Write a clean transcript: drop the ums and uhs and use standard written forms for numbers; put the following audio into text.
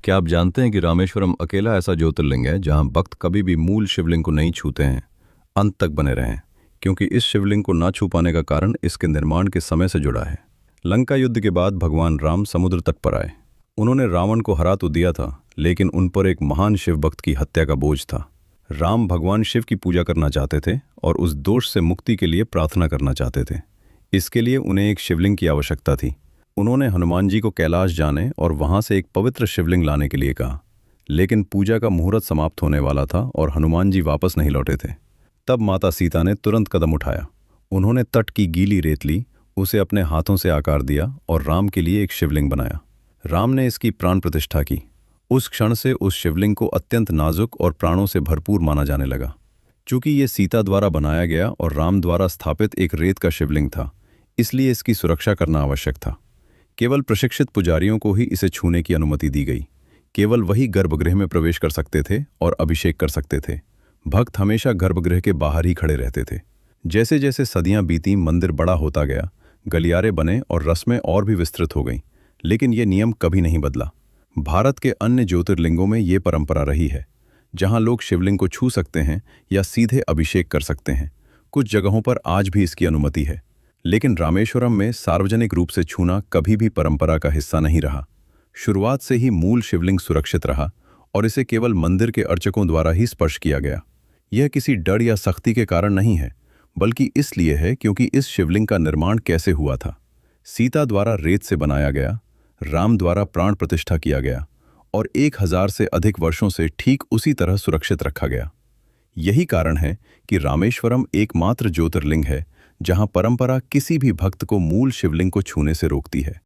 क्या आप जानते हैं कि रामेश्वरम अकेला ऐसा ज्योतिर्लिंग है जहां भक्त कभी भी मूल शिवलिंग को नहीं छूते हैं, अंत तक बने रहें? क्योंकि इस शिवलिंग को ना छू पाने का कारण इसके निर्माण के समय से जुड़ा है। लंका युद्ध के बाद भगवान राम समुद्र तट पर आए। उन्होंने रावण को हरा तो दिया था, लेकिन उन पर एक महान शिव भक्त की हत्या का बोझ था। राम भगवान शिव की पूजा करना चाहते थे और उस दोष से मुक्ति के लिए प्रार्थना करना चाहते थे। इसके लिए उन्हें एक शिवलिंग की आवश्यकता थी। उन्होंने हनुमान जी को कैलाश जाने और वहां से एक पवित्र शिवलिंग लाने के लिए कहा, लेकिन पूजा का मुहूर्त समाप्त होने वाला था और हनुमान जी वापस नहीं लौटे थे। तब माता सीता ने तुरंत कदम उठाया। उन्होंने तट की गीली रेत ली, उसे अपने हाथों से आकार दिया और राम के लिए एक शिवलिंग बनाया। राम ने इसकी प्राण प्रतिष्ठा की। उस क्षण से उस शिवलिंग को अत्यंत नाजुक और प्राणों से भरपूर माना जाने लगा। चूंकि ये सीता द्वारा बनाया गया और राम द्वारा स्थापित एक रेत का शिवलिंग था, इसलिए इसकी सुरक्षा करना आवश्यक था। केवल प्रशिक्षित पुजारियों को ही इसे छूने की अनुमति दी गई। केवल वही गर्भगृह में प्रवेश कर सकते थे और अभिषेक कर सकते थे। भक्त हमेशा गर्भगृह के बाहर ही खड़े रहते थे। जैसे जैसे सदियां बीती, मंदिर बड़ा होता गया, गलियारे बने और रस्में और भी विस्तृत हो गईं, लेकिन ये नियम कभी नहीं बदला। भारत के अन्य ज्योतिर्लिंगों में ये परंपरा रही है, जहां लोग शिवलिंग को छू सकते हैं या सीधे अभिषेक कर सकते हैं। कुछ जगहों पर आज भी इसकी अनुमति है, लेकिन रामेश्वरम में सार्वजनिक रूप से छूना कभी भी परंपरा का हिस्सा नहीं रहा। शुरुआत से ही मूल शिवलिंग सुरक्षित रहा और इसे केवल मंदिर के अर्चकों द्वारा ही स्पर्श किया गया। यह किसी डर या सख्ती के कारण नहीं है, बल्कि इसलिए है क्योंकि इस शिवलिंग का निर्माण कैसे हुआ था। सीता द्वारा रेत से बनाया गया, राम द्वारा प्राण प्रतिष्ठा किया गया और 1000 से अधिक वर्षों से ठीक उसी तरह सुरक्षित रखा गया। यही कारण है कि रामेश्वरम एकमात्र ज्योतिर्लिंग है जहां परंपरा किसी भी भक्त को मूल शिवलिंग को छूने से रोकती है।